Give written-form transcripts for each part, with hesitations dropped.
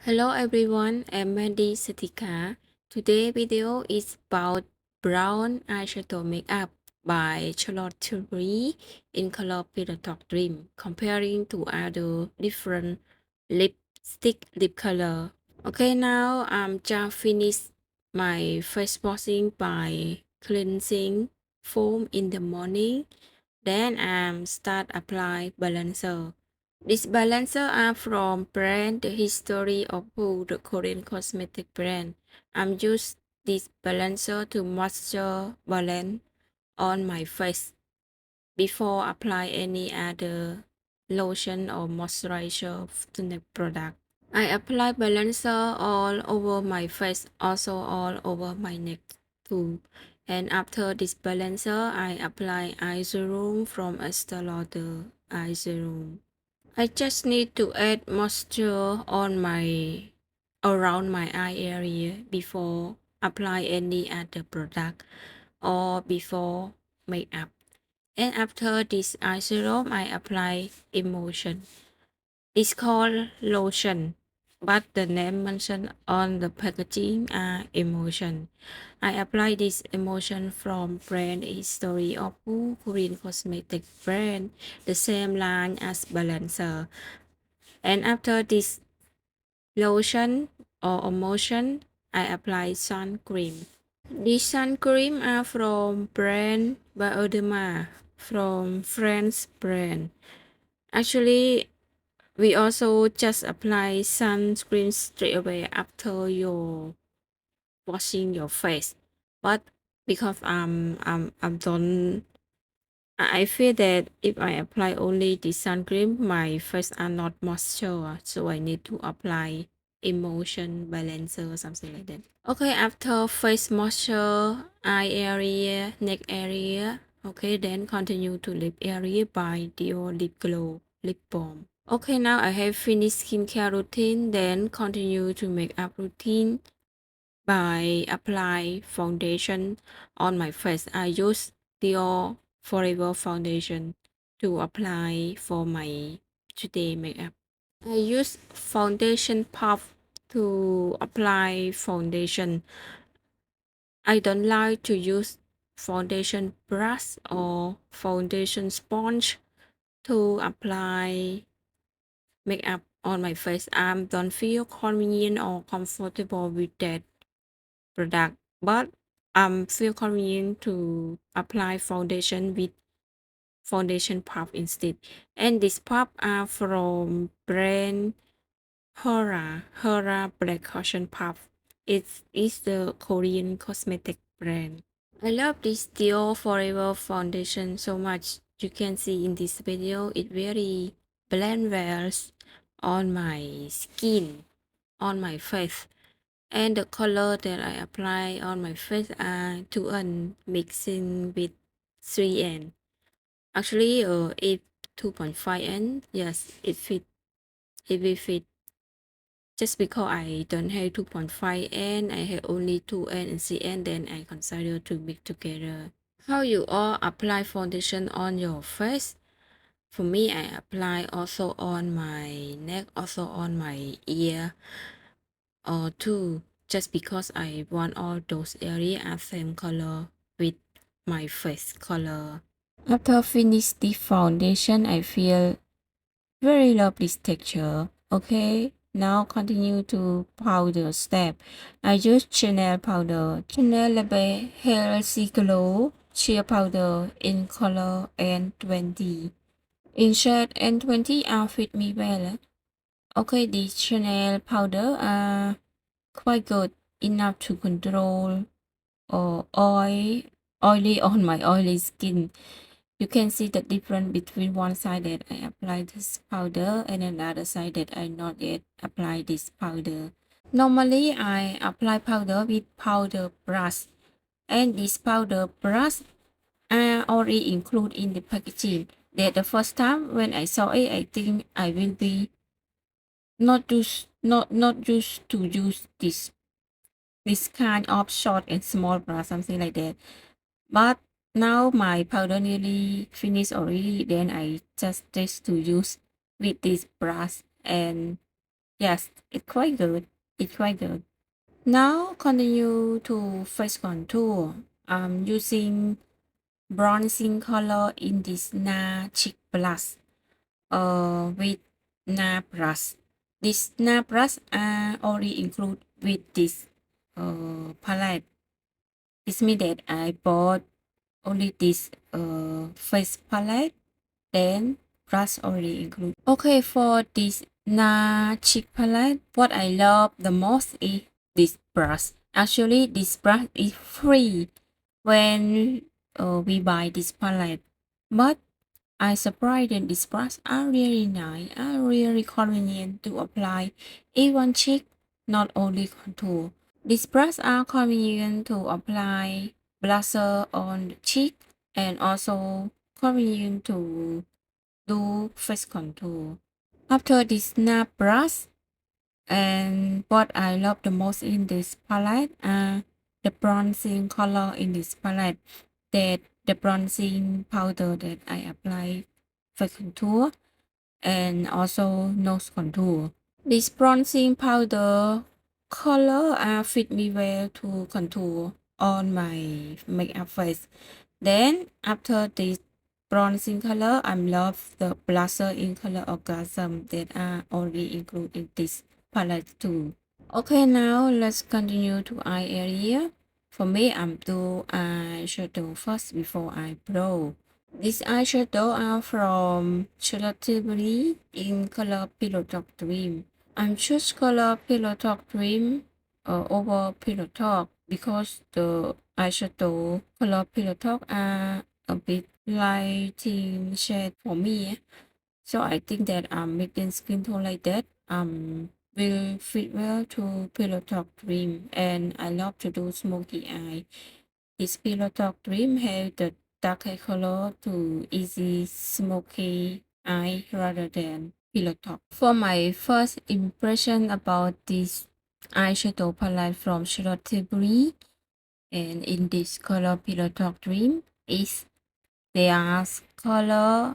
Hello everyone, I'm MandySithika. Today video is about brown eyeshadow makeup by Charlotte Tilbury in color Pillow Talk Dream, comparing to other different lipstick lip color. Okay, now I'm just finished my face washing by cleansing foam in the morning. Then I'm start apply balancer. This balancer are from brand The History of Who, the Korean cosmetic brand. I'm use this balancer to moisture balance on my face before apply any other lotion or moisturizer to the product. I apply balancer all over my face, also all over my neck too. And after this balancer, I apply eye serum from Estee Lauder eye serum. I just need to add moisture on my around my eye area before apply any other product or before makeup. And after this eye serum, I apply emulsion. It's called lotion, but the name mentioned on the packaging are emulsion. I apply this emulsion from brand History of Who, Korean cosmetic brand, the same line as balancer. And after this lotion or emulsion, I apply sun cream. This sun cream are from brand Bioderma, from French brand. Actually, we also just apply sunscreen straight away after your washing your face. But because I'm done, I feel that if I apply only the sun cream, my face are not moisture, so I need to apply emulsion balancer or something like that. Okay, after face moisture, eye area, neck area, okay, then continue to lip area by Dior Lip Glow Lip Balm. Okay, now I have finished skincare routine, then continue to makeup routine by apply foundation on my face. I use Dior Forever foundation to apply for my today makeup. I use foundation puff to apply foundation. I don't like to use foundation brush or foundation sponge to apply makeup on my face. I don't feel convenient or comfortable with that product, but feel convenient to apply foundation with foundation puff instead. And this puff are from brand Hera Black Cushion Puff. It is the Korean cosmetic brand. I love this Dior Forever foundation so much. You can see in this video, it very blend well on my skin, on my face. And the color that I apply on my face are 2N mixing with 3N. Actually, it 2.5N. Yes, it will fit. Just because I don't have 2.5N, I have only 2N and 3N, then I consider to mix together. How you all apply foundation on your face? For me, I apply also on my neck, also on my ear, or two, just because I want all those areas are same color with my face color. After finish the foundation, I feel very lovely texture. Okay, now continue to powder step. I use Chanel powder, Chanel Label Healthy Glow Sheer Powder in color N20. In shade N20 fit me well. Okay, the Chanel powder are quite good, enough to control oily on my oily skin. You can see the difference between one side that I apply this powder and another side that I not yet apply this powder. Normally, I apply powder with powder brush, and this powder brush I already include in the packaging. That the first time when I saw it, I think I will be not used to use this kind of short and small brush, something like that. But now my powder nearly finished already, then I just test to use with this brush, and Yes, it's quite good. It's quite good. Now continue to face contour. I'm using bronzing color in this Na Cheek Plus with Na Brush. This Na Brush are already included with this palette. This means that I bought only this face palette, then brush already included. Okay, for this Na Cheek palette, what I love the most is this brush. Actually, this brush is free when we buy this palette, but I surprised that these brushes are really nice, are really convenient to apply even cheek, not only contour. These brushes are convenient to apply blusher on the cheek and also convenient to do face contour. After this snap brush, and what I love the most in this palette are the bronzing color in this palette, that the bronzing powder that I apply for contour and also nose contour. This bronzing powder color fit me well to contour on my makeup face. Then after this bronzing color, I love the blusher in color orgasm that are already included in this palette too. Okay, now let's continue to eye area. For me, I'm do eyeshadow first before eyebrow. These eyeshadow are from Charlotte Tilbury in color Pillow Talk Dream. I'm choose color Pillow Talk Dream over Pillow Talk because the eyeshadow color Pillow Talk are a bit lighting shade for me. So I think that making skin tone like that will fit well to Pillow Talk Dream, and I love to do smoky eye. This Pillow Talk Dream have the darker color to easy smoky eye rather than Pillow Talk. For my first impression about this eyeshadow palette from Charlotte Tilbury and in this color Pillow Talk Dream is their color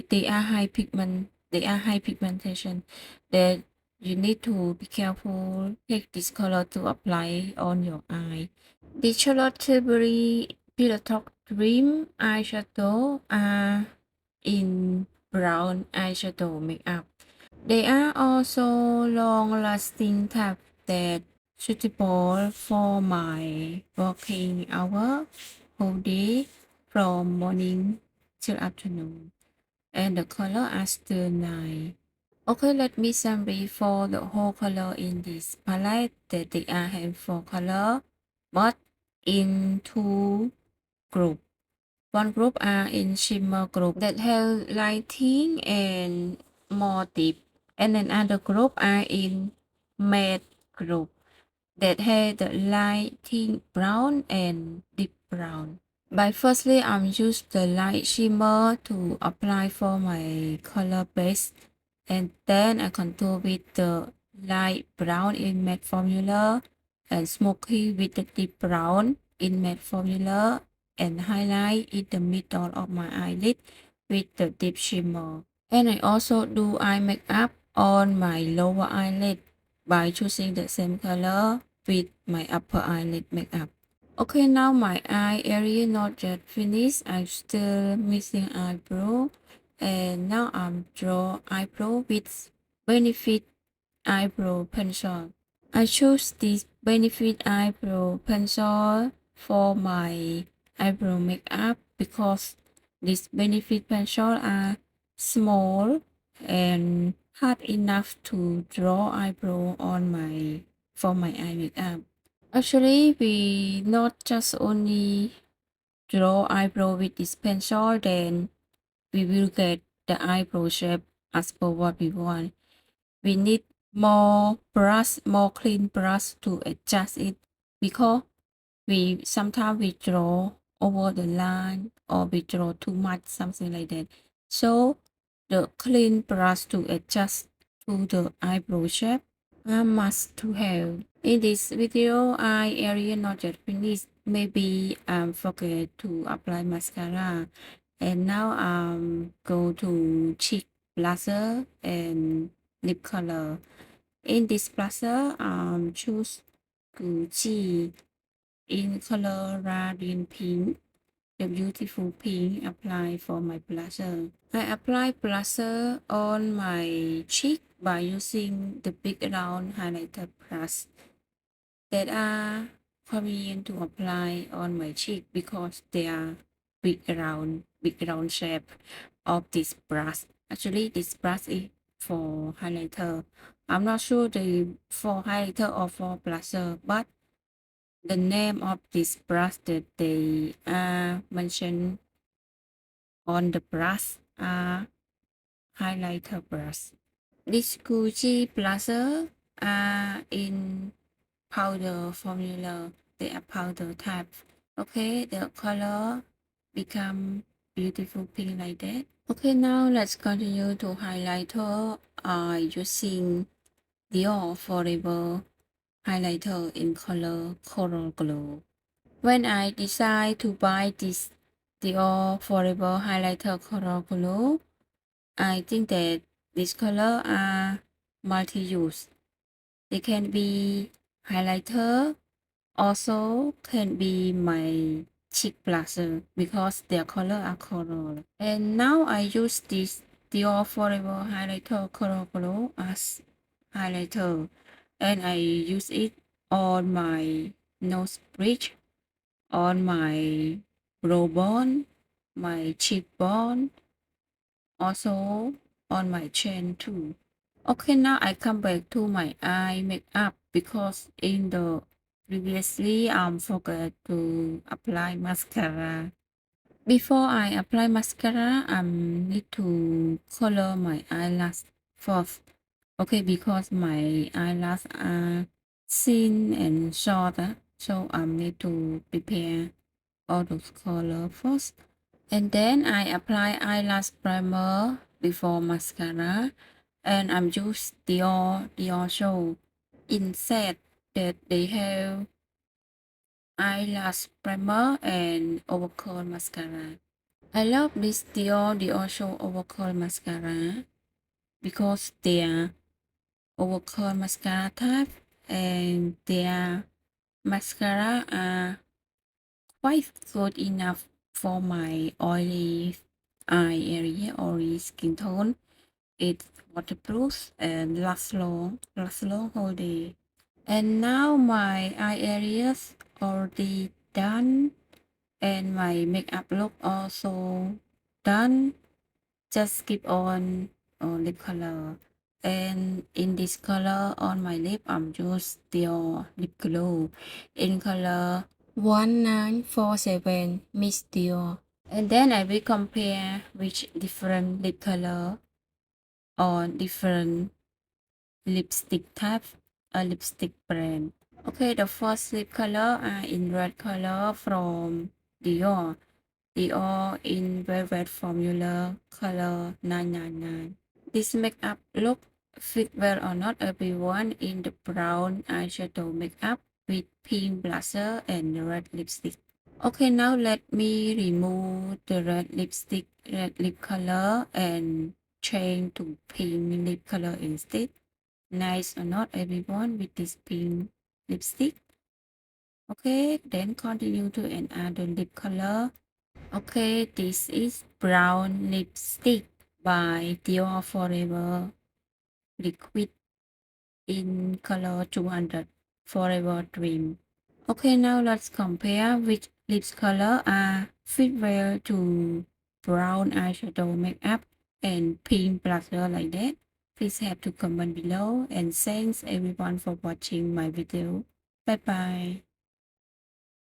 they are high pigmentation that you need to be careful take this color to apply on your eye. The Charlotte Tilbury Pillow Talk Dream eyeshadow are in brown eyeshadow makeup. They are also long-lasting tab that suitable for my working hour whole day from morning till afternoon, and the color are still nice. Okay, let me summary for the whole color in this palette that they are have four color, but in two group. One group are in shimmer group that have lighting and more deep, and another group are in matte group that have the lighting brown and deep brown. By firstly, I'm use the light shimmer to apply for my color base, and then I contour with the light brown in matte formula and smoky with the deep brown in matte formula and highlight in the middle of my eyelid with the deep shimmer. And I also do eye makeup on my lower eyelid by choosing the same color with my upper eyelid makeup. Okay, now my eye area not yet finished. I'm still missing eyebrow. And now I'm draw eyebrow with Benefit eyebrow pencil. I chose this Benefit eyebrow pencil for my eyebrow makeup because this Benefit pencil are small and hard enough to draw eyebrow on my for my eye makeup. Actually, we not just only draw eyebrow with this pencil, then we will get the eyebrow shape as per what we want. We need more brush, more clean brush to adjust it because we sometimes we draw over the line or we draw too much, something like that. So the clean brush to adjust to the eyebrow shape are must to have. In this video, eye area not yet finished. Maybe forget to apply mascara. And now go to cheek blusher and lip color. In this blusher, choose Gucci in color radiant pink. The beautiful pink apply for my blusher. I apply blusher on my cheek by using the big round highlighter brush that are convenient to apply on my cheek because they are big round shape of this brush. Actually, this brush is for highlighter. I'm not sure the for highlighter or for blusher, but the name of this brush that they mentioned on the brush are highlighter brush. This Gucci blusher are in powder formula. They are powder type. Okay, the color become beautiful pink like that. Okay, now let's continue to highlighter using Dior Forever highlighter in color Coral Glow. When I decide to buy this Dior Forever highlighter Coral Glow, I think that this color are multi-use. They can be highlighter, also can be my cheek blusher because their color are coral. And now I use this Dior Forever highlighter Coral Glow as highlighter, and I use it on my nose bridge, on my brow bone, my cheekbone, also on my chin too. Okay, now I come back to my eye makeup because in the previously forgot to apply mascara. Before I apply mascara, I need to color my eyelash first. Okay, because my eyelash are thin and short, so I need to prepare all those color first. And then I apply eyelash primer before mascara, and I'm use Dior Show instead that they have eyelash primer and overcoat mascara. I love this Dior Show overcoat mascara because they are overcoat mascara type and their mascara are quite good enough for my oily eye area or skin tone. It's waterproof and lasts long whole day. And now my eye areas already done and my makeup look also done. Just keep on lip color. And in this color on my lip, I'm use Dior lip glow in color 1947 Miss Dior. And then I will compare with different lip color or different lipstick type, a lipstick brand. Okay, the first lip color are in red color from Dior. Dior in velvet formula color 999. This makeup look fit well or not everyone in the brown eyeshadow makeup with pink blusher and red lipstick. Okay, now let me remove the red lipstick, red lip color and change to pink lip color instead. Nice or not everyone with this pink lipstick. Okay, then continue to another lip color. Okay, this is brown lipstick by Dior Forever Liquid in color 200 Forever Dream. Okay, now let's compare which lips color are fit well to brown eyeshadow makeup and pink blusher like that. Please have to comment below and thanks everyone for watching my video. Bye bye.